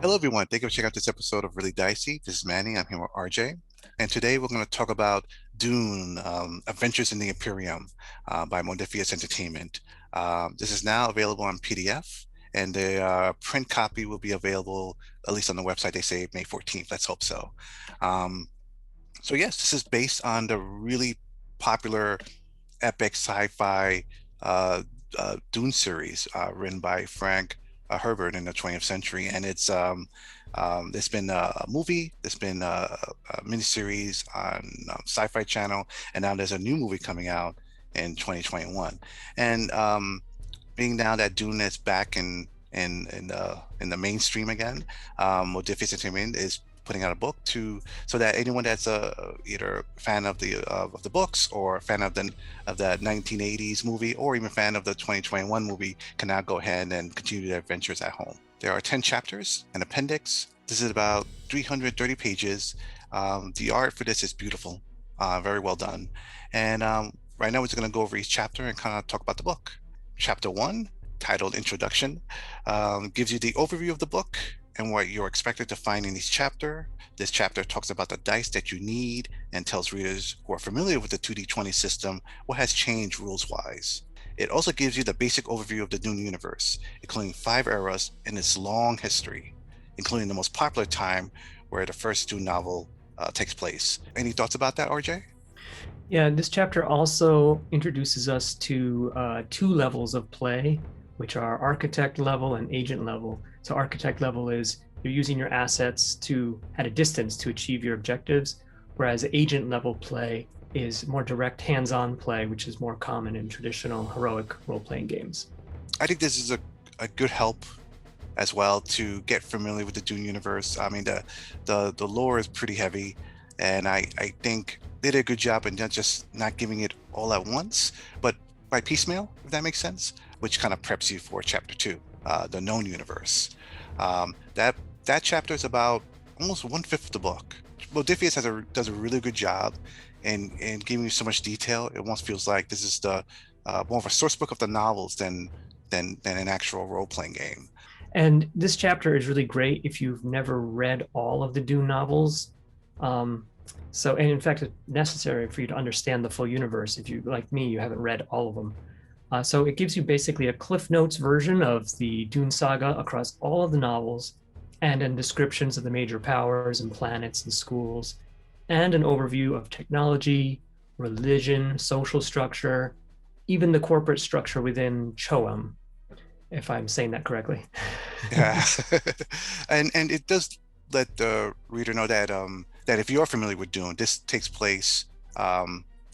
Hello, everyone. Thank you for checking out this episode of Really Dicey. This is Manny. I'm here with RJ. And today we're going to talk about Dune Adventures in the Imperium by Modiphius Entertainment. This is now available on PDF, and the print copy will be available, at least on the website, they say May 14th. Let's hope so. Um, yes, this is based on the really popular epic sci-fi uh, Dune series written by Frank Herbert in the 20th century, and there's been a movie, there's been a miniseries on Sci-Fi Channel, and now there's a new movie coming out in 2021. And being now that Dune is back in the mainstream again, Modiphius Entertainment is putting out a book so that anyone that's either a fan of the books or a fan of the 1980s movie or even a fan of the 2021 movie can now go ahead and continue their adventures at home. There are 10 chapters, an appendix. This is about 330 pages. The art for this is beautiful, very well done. And right now we're just going to go over each chapter and kind of talk about the book. Chapter 1, titled Introduction, gives you the overview of the book and what you're expected to find in each chapter. This chapter talks about the dice that you need and tells readers who are familiar with the 2d20 system what has changed rules-wise. It also gives you the basic overview of the Dune universe, including 5 eras in its long history, including the most popular time where the first Dune novel takes place. Any thoughts about that, RJ? Yeah, this chapter also introduces us to two levels of play, which are architect level and agent level. So architect level is you're using your assets at a distance to achieve your objectives, whereas agent level play is more direct hands-on play, which is more common in traditional heroic role-playing games. I think this is a good help as well to get familiar with the Dune universe. I mean, the lore is pretty heavy, and I think they did a good job in not giving it all at once, but by piecemeal, if that makes sense, which kind of preps you for chapter 2, the known universe. That chapter is about almost 1/5 of the book. Modiphius does a really good job in giving you so much detail. It almost feels like this is the more of a source book of the novels than an actual role-playing game. And this chapter is really great if you've never read all of the Dune novels. And in fact, it's necessary for you to understand the full universe. If you, like me, you haven't read all of them. So it gives you basically a Cliff Notes version of the Dune saga across all of the novels, and then descriptions of the major powers and planets and schools, and an overview of technology, religion, social structure, even the corporate structure within Choam, if I'm saying that correctly. Yeah, and it does let the reader know that if you're familiar with Dune, this takes place. I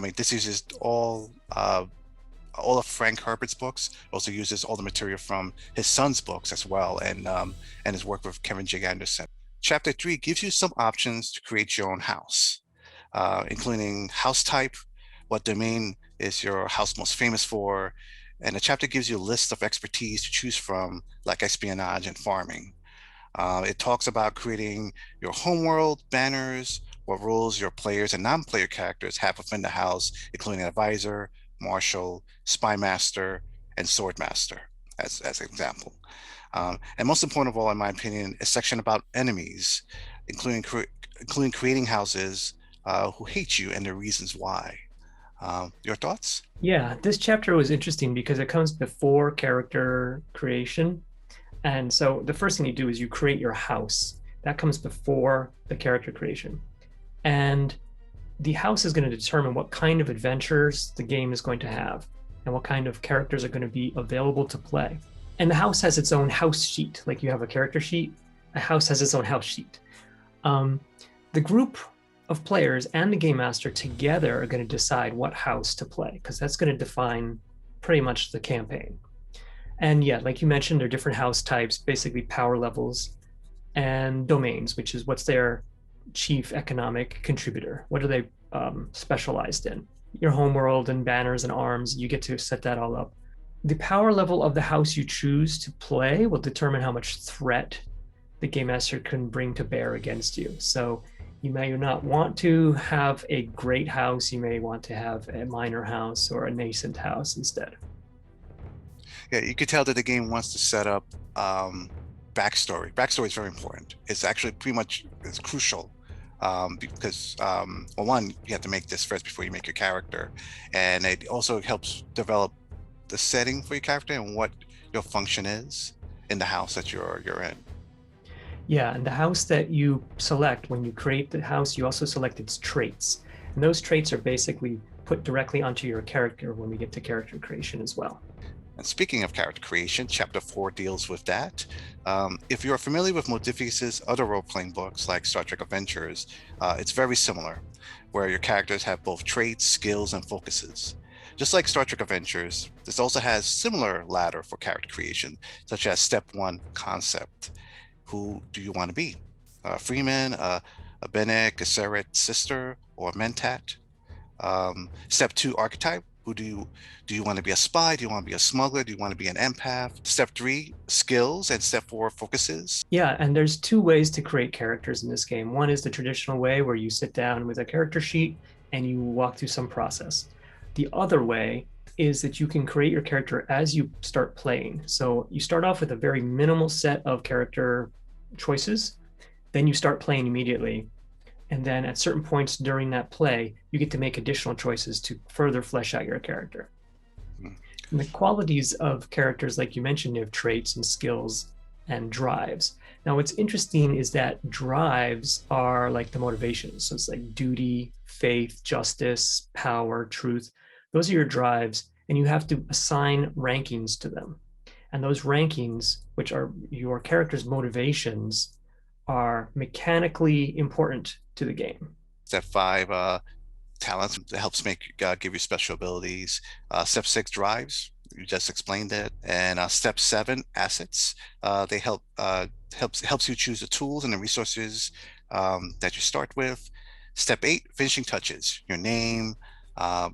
mean, this uses all of Frank Herbert's books. Also uses all the material from his son's books as well, and his work with Kevin J. Anderson. Chapter 3 gives you some options to create your own house, including house type, what domain is your house most famous for, and the chapter gives you a list of expertise to choose from, like espionage and farming. It talks about creating your homeworld, banners, what roles your players and non-player characters have within the house, including advisor, marshal, spy master, and sword master, as an example. And most important of all, in my opinion, a section about enemies, including creating houses who hate you and the reasons why. Your thoughts? Yeah, this chapter was interesting because it comes before character creation. And so the first thing you do is you create your house. That comes before the character creation. And the house is going to determine what kind of adventures the game is going to have and what kind of characters are going to be available to play. And the house has its own house sheet. Like you have a character sheet, a house has its own house sheet. The group of players and the game master together are going to decide what house to play, because that's going to define pretty much the campaign. And yeah, like you mentioned, there are different house types, basically power levels, and domains, which is what's their chief economic contributor. What are they specialized in? Your homeworld and banners and arms, you get to set that all up. The power level of the house you choose to play will determine how much threat the game master can bring to bear against you. So you may not want to have a great house. You may want to have a minor house or a nascent house instead. Yeah, you could tell that the game wants to set up Backstory is very important. It's actually pretty much it's crucial because well, one, you have to make this first before you make your character, and it also helps develop the setting for your character and what your function is in the house that you're in. Yeah, and the house that you select when you create the house, you also select its traits. And those traits are basically put directly onto your character when we get to character creation as well. And speaking of character creation, Chapter 4 deals with that. If you're familiar with Modiphius's other role-playing books like Star Trek Adventures, it's very similar, where your characters have both traits, skills, and focuses. Just like Star Trek Adventures, this also has similar ladder for character creation, such as Step 1 concept. Who do you want to be? Freeman, a Bennett, Gesserit sister, or Mentat? Step 2 archetype. Who do you want to be? A spy? Do you want to be a smuggler? Do you want to be an empath? Step 3 skills, and Step 4 focuses. Yeah, and there's two ways to create characters in this game. One is the traditional way where you sit down with a character sheet and you walk through some process. The other way is that you can create your character as you start playing. So you start off with a very minimal set of character choices, then you start playing immediately. And then at certain points during that play, you get to make additional choices to further flesh out your character. And the qualities of characters, like you mentioned, you have traits and skills and drives. Now, what's interesting is that drives are like the motivations. So it's like duty, faith, justice, power, truth. Those are your drives, and you have to assign rankings to them. And those rankings, which are your character's motivations, are mechanically important to the game. Step 5 talents that helps give you special abilities. Step 6 drives. You just explained it. And Step 7 assets. They helps you choose the tools and the resources that you start with. Step 8 finishing touches. Your name,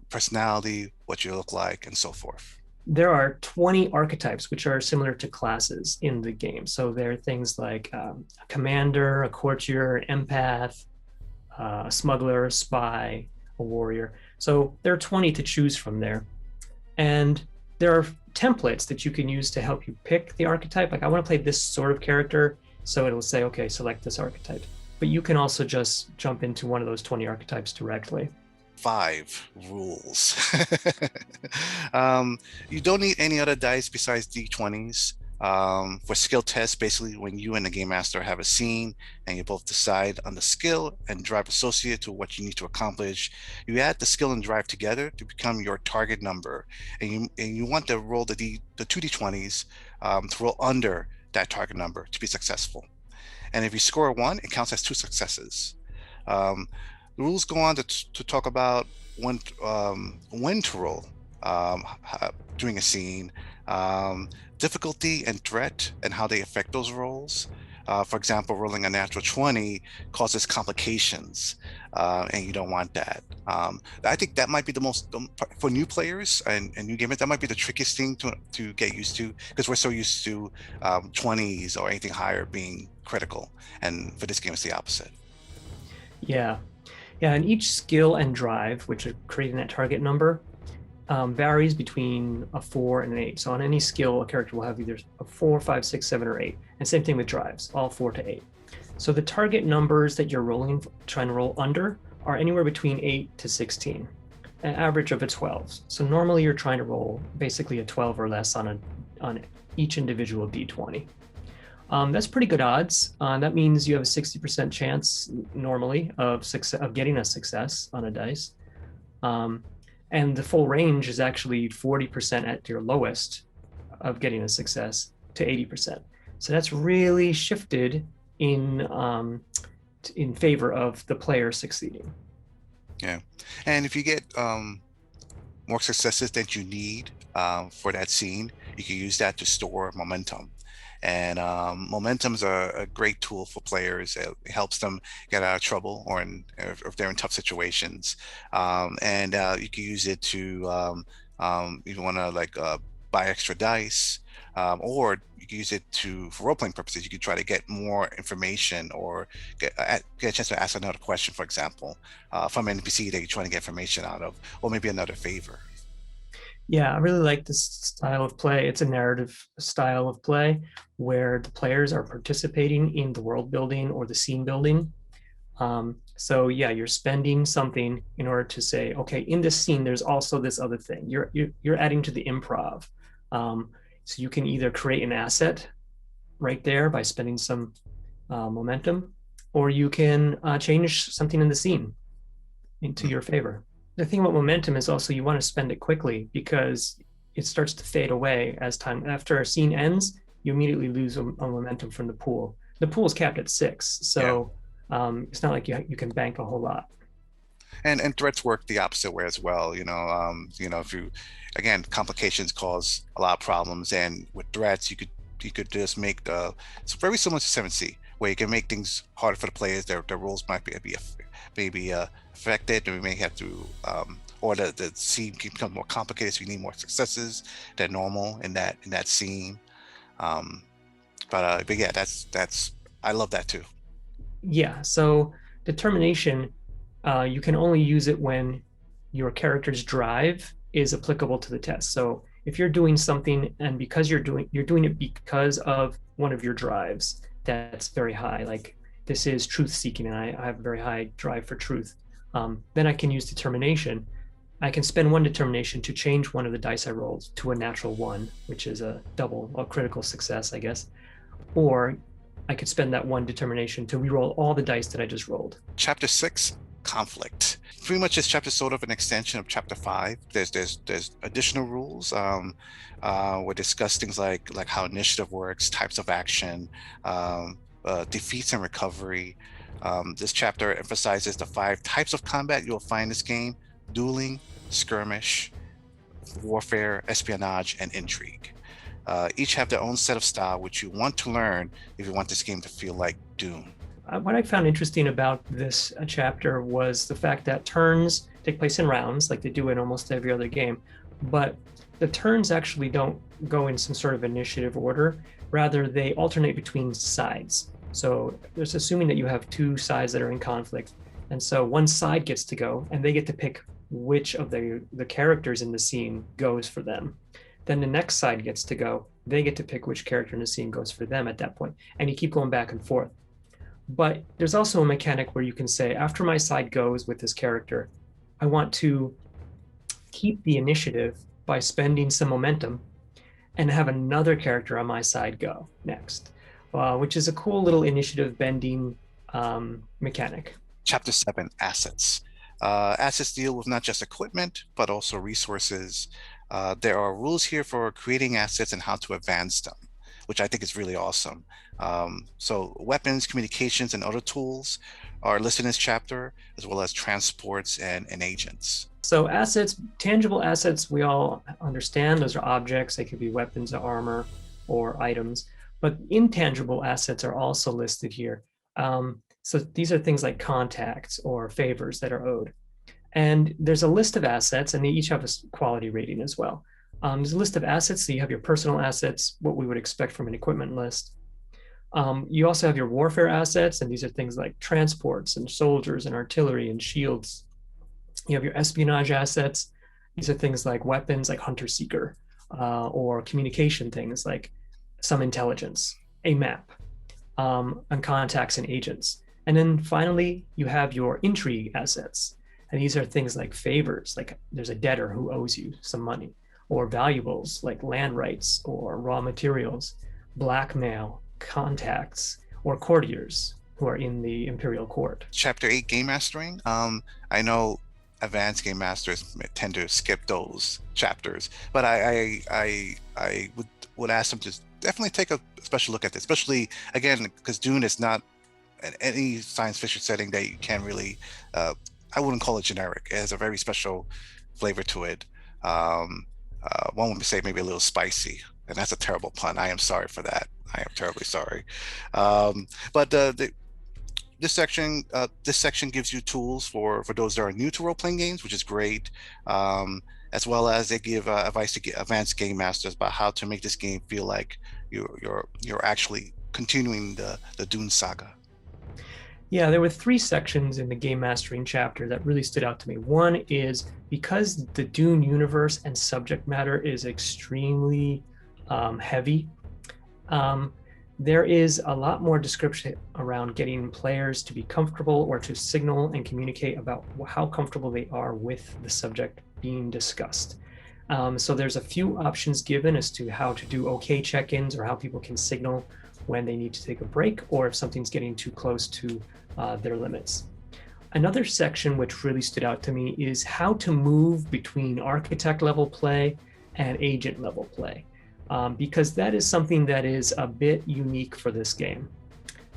personality, what you look like, and so forth. There are 20 archetypes, which are similar to classes in the game. So there are things like a commander, a courtier, empath, a smuggler, a spy, a warrior. So there are 20 to choose from there. And there are templates that you can use to help you pick the archetype. Like, I want to play this sort of character. So it'll say, okay, select this archetype. But you can also just jump into one of those 20 archetypes directly. 5 rules. You don't need any other dice besides d20s. For skill tests, basically when you and the game master have a scene and you both decide on the skill and drive associated to what you need to accomplish, you add the skill and drive together to become your target number, and you want to roll the 2d20s to roll under that target number to be successful. And if you score a 1, it counts as 2 successes. The rules go on to talk about when to roll during a scene, difficulty and threat, and how they affect those rolls. For example, rolling a natural 20 causes complications, and you don't want that. I think that might be the most, for new players and new gamers, that might be the trickiest thing to get used to, because we're so used to 20s or anything higher being critical. And for this game, it's the opposite. Yeah. Yeah, and each skill and drive, which are creating that target number, varies between a 4 and an 8. So on any skill, a character will have either a 4, 5, 6, 7, or 8. And same thing with drives, all 4 to 8. So the target numbers that you're trying to roll under are anywhere between 8 to 16, an average of a 12. So normally you're trying to roll basically a 12 or less on each individual d20. That's pretty good odds. That means you have a 60% chance normally of getting a success on a dice. And the full range is actually 40% at your lowest of getting a success to 80%. So that's really shifted in favor of the player succeeding. Yeah, and if you get more successes than you need for that scene, you can use that to store momentum. And momentum is a great tool for players. It helps them get out of trouble, or if they're in tough situations. And you can use it to, if you want to buy extra dice, or you can use it for role-playing purposes. You can try to get more information, or get a chance to ask another question, for example, from an NPC that you're trying to get information out of, or maybe another favor. Yeah, I really like this style of play. It's a narrative style of play where the players are participating in the world building or the scene building. So yeah, you're spending something in order to say, okay, in this scene, there's also this other thing. You're adding to the improv. Um, so you can either create an asset right there by spending some momentum, or you can change something in the scene into Mm. your favor. The thing about momentum is also you want to spend it quickly because it starts to fade away as time after a scene ends. You immediately lose a momentum from the pool. The pool is capped at 6, Yeah. so it's not like you can bank a whole lot. And threats work the opposite way as well. If you, again, complications cause a lot of problems, and with threats, you could just make it's very similar to 7C, where you can make things harder for the players. Their rules might maybe affected, and we may have to or the scene can become more complicated, so you need more successes than normal in that scene. Um, but yeah, that's I love that too. Yeah, so determination, you can only use it when your character's drive is applicable to the test. So if you're doing something and because you're doing it because of one of your drives that's very high, like this is truth seeking and I have a very high drive for truth, then I can use determination. I can spend one determination to change one of the dice I rolled to a natural one, which is a critical success, I guess. Or I could spend that one determination to reroll all the dice that I just rolled. Chapter 6, conflict. Pretty much this chapter is sort of an extension of chapter 5. There's additional rules. We discuss things like how initiative works, types of action, defeats and recovery. This chapter emphasizes the 5 types of combat you'll find in this game: dueling, skirmish, warfare, espionage, and intrigue. Each have their own set of style, which you want to learn if you want this game to feel like Dune. What I found interesting about this chapter was the fact that turns take place in rounds, like they do in almost every other game, but the turns actually don't go in some sort of initiative order. Rather, they alternate between sides. So it's assuming that you have two sides that are in conflict. And so one side gets to go, and they get to pick which of the characters in the scene goes for them. Then the next side gets to go. They get to pick which character in the scene goes for them at that point. And you keep going back and forth. But there's also a mechanic where you can say, after my side goes with this character, I want to keep the initiative by spending some momentum and have another character on my side go next, which is a cool little initiative bending mechanic. Chapter 7, assets. Assets deal with not just equipment, but also resources. There are rules here for creating assets and how to advance them, which I think is really awesome. So weapons, communications, and other tools are listed in this chapter, as well as transports and agents. So assets, tangible assets, we all understand. Those are objects. They could be weapons or armor or items. But intangible assets are also listed here. So these are things like contacts or favors that are owed. And there's a list of assets, and they each have a quality rating as well. There's a list of assets. So you have your personal assets, what we would expect from an equipment list. You also have your warfare assets, and these are things like transports and soldiers and artillery and shields. You have your espionage assets. These are things like weapons, like hunter seeker, or communication things like some intelligence, a map, and contacts and agents. And then finally, you have your intrigue assets. And these are things like favors, like there's a debtor who owes you some money, or valuables like land rights or raw materials, blackmail, contacts, or courtiers who are in the imperial court. Chapter 8, game mastering. I know advanced game masters tend to skip those chapters, but I would ask them to definitely take a special look at this, especially again because Dune is not any science fiction setting that you can really I wouldn't call it generic. It has a very special flavor to it. One would say maybe a little spicy, and that's a terrible pun. I am sorry for that. I am terribly sorry. But this section gives you tools for those that are new to role-playing games, which is great. As well as they give advice to advanced game masters about how to make this game feel like you're actually continuing the Dune saga. Yeah, there were three sections in the game mastering chapter that really stood out to me. One is because the Dune universe and subject matter is extremely heavy. Um, there is a lot more description around getting players to be comfortable or to signal and communicate about how comfortable they are with the subject being discussed. So there's a few options given as to how to do okay check-ins or how people can signal when they need to take a break or if something's getting too close to their limits. Another section which really stood out to me is how to move between architect level play and agent level play, because that is something that is a bit unique for this game.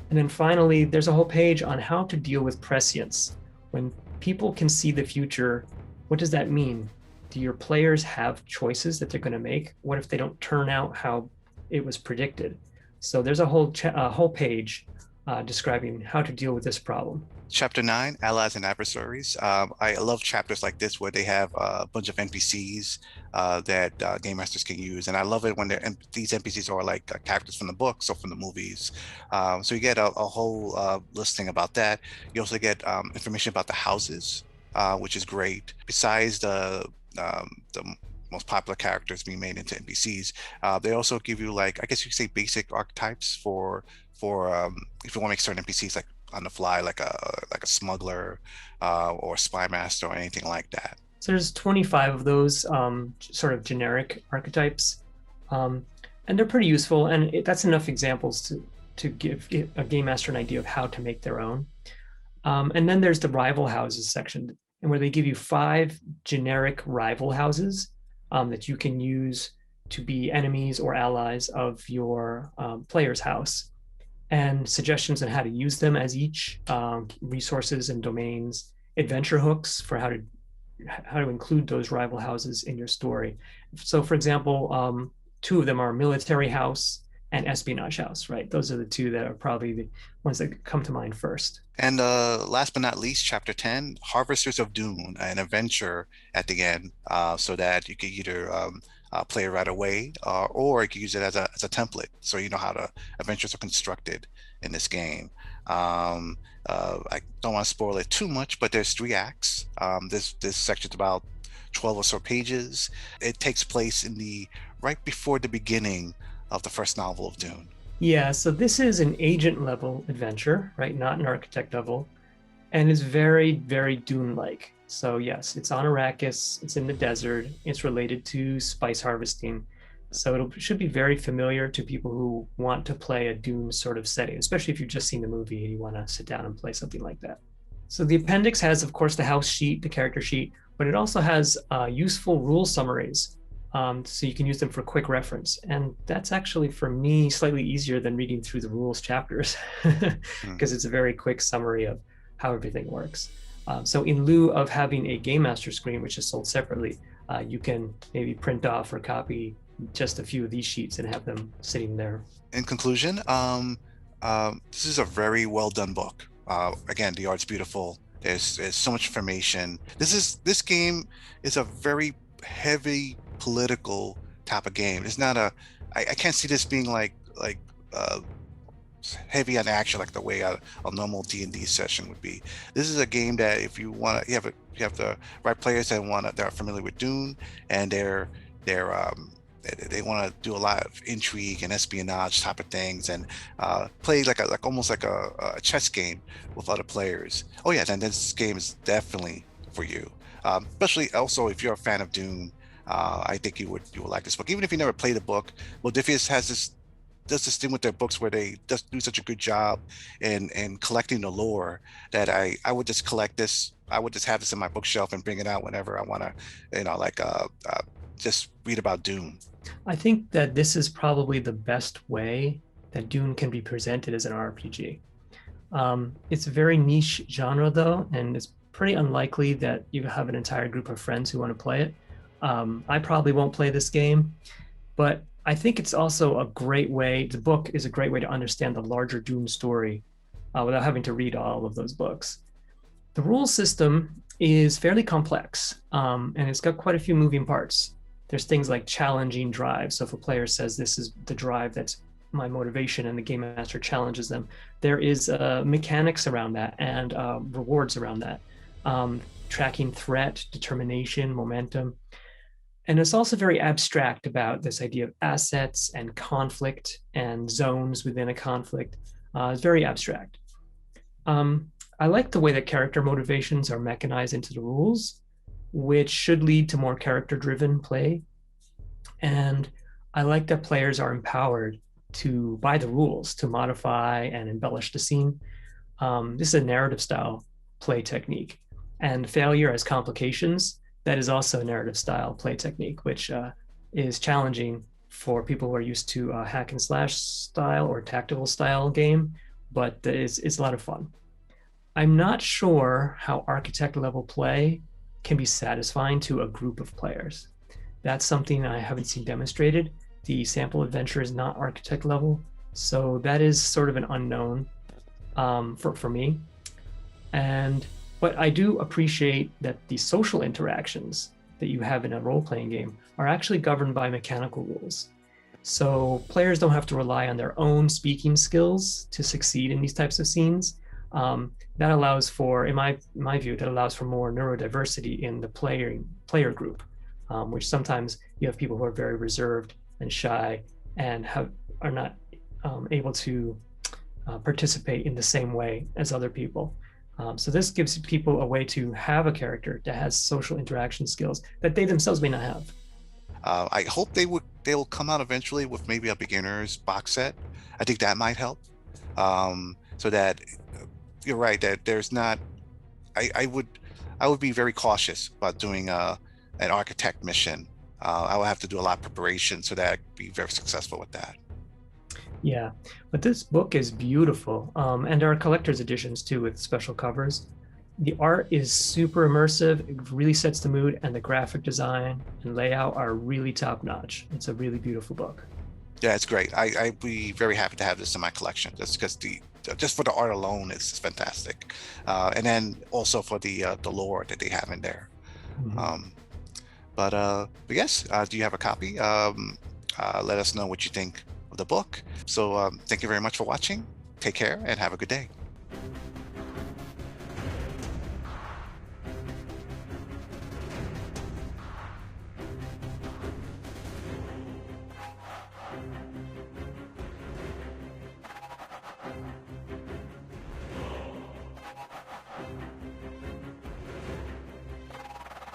And then finally, there's a whole page on how to deal with prescience. When people can see the future, what does that mean? Do your players have choices that they're going to make? What if they don't turn out how it was predicted? So there's a whole page describing how to deal with this problem. Chapter 9, Allies and Adversaries. I love chapters like this where they have a bunch of NPCs that game masters can use. And I love it when these NPCs are like characters from the books or from the movies. So you get a whole listing about that. You also get information about the houses, which is great. Besides the most popular characters being made into NPCs, they also give you, like, I guess you could say, basic archetypes for if you want to make certain NPCs like on the fly, like a smuggler or a spy master or anything like that. So there's 25 of those sort of generic archetypes, um, and they're pretty useful. And that's enough examples to give a game master an idea of how to make their own. And then there's the rival houses section, and where they give you 5 generic rival houses that you can use to be enemies or allies of your player's house, and suggestions on how to use them as each, resources and domains, adventure hooks for how to include those rival houses in your story. So, for example, 2 of them are military house and espionage house, right? Those are the 2 that are probably the ones that come to mind first. And last but not least, chapter 10, Harvesters of Dune, an adventure at the end, so that you can either play it right away, or you can use it as a template, so you know how the adventures are constructed in this game. I don't want to spoil it too much, but there's 3 acts. This section's about 12 or so pages. It takes place in the right before the beginning of the first novel of Dune. Yeah, so this is an agent level adventure, right? Not an architect level, and is very, very Dune-like. So yes, it's on Arrakis, it's in the desert, it's related to spice harvesting. So it should be very familiar to people who want to play a Dune sort of setting, especially if you've just seen the movie and you want to sit down and play something like that. So the appendix has, of course, the house sheet, the character sheet, but it also has useful rule summaries, so you can use them for quick reference. And that's actually, for me, slightly easier than reading through the rules chapters because Mm. it's a very quick summary of how everything works. So in lieu of having a game master screen, which is sold separately, you can maybe print off or copy just a few of these sheets and have them sitting there. In conclusion, this is a very well done book. Again, the art's beautiful. There's so much information. This game is a very heavy political type of game. It's not I can't see this being like uh, heavy on action like the way a normal D&D session would be. This is a game that if you want to, you have the right players that are familiar with Dune, and they're they want to do a lot of intrigue and espionage type of things, and play like almost like a chess game with other players. Oh yeah, then this game is definitely for you. Especially also if you're a fan of Dune, I think you would like this book. Even if you never played the book, Modiphius does this thing with their books where they just do such a good job in collecting the lore that I would just collect this. I would just have this in my bookshelf and bring it out whenever I want to, just read about Dune. I think that this is probably the best way that Dune can be presented as an RPG. It's a very niche genre, though, and it's pretty unlikely that you have an entire group of friends who want to play it. I probably won't play this game, but I think it's also a great way. The book is a great way to understand the larger Dune story without having to read all of those books. The rule system is fairly complex, and it's got quite a few moving parts. There's things like challenging drives. So if a player says this is the drive that's my motivation and the game master challenges them, there is mechanics around that and rewards around that, tracking threat, determination, momentum. And it's also very abstract about this idea of assets and conflict and zones within a conflict. It's very abstract. I like the way that character motivations are mechanized into the rules, which should lead to more character driven play. And I like that players are empowered to, by the rules, to modify and embellish the scene. This is a narrative style play technique. And failure as complications, that is also a narrative style play technique, which is challenging for people who are used to hack and slash style or tactical style game, but it's a lot of fun. I'm not sure how architect level play can be satisfying to a group of players. That's something I haven't seen demonstrated. The sample adventure is not architect level, so that is sort of an unknown for me. But I do appreciate that the social interactions that you have in a role-playing game are actually governed by mechanical rules. So players don't have to rely on their own speaking skills to succeed in these types of scenes. That allows for, in my view, that allows for more neurodiversity in the player group, which sometimes you have people who are very reserved and shy and are not able to participate in the same way as other people. So this gives people a way to have a character that has social interaction skills that they themselves may not have. I hope they'll come out eventually with maybe a beginner's box set. I think that might help. So that you're right that there's not. I would be very cautious about doing an architect mission. I will have to do a lot of preparation so that I could be very successful with that. Yeah, but this book is beautiful, and there are collector's editions too with special covers. The art is super immersive, it really sets the mood, and the graphic design and layout are really top notch. It's a really beautiful book. Yeah, it's great. I'd be very happy to have this in my collection just because just for the art alone, it's fantastic, and then also for the lore that they have in there. Mhm. But yes, do you have a copy? Let us know what you think of the book. So thank you very much for watching. Take care and have a good day.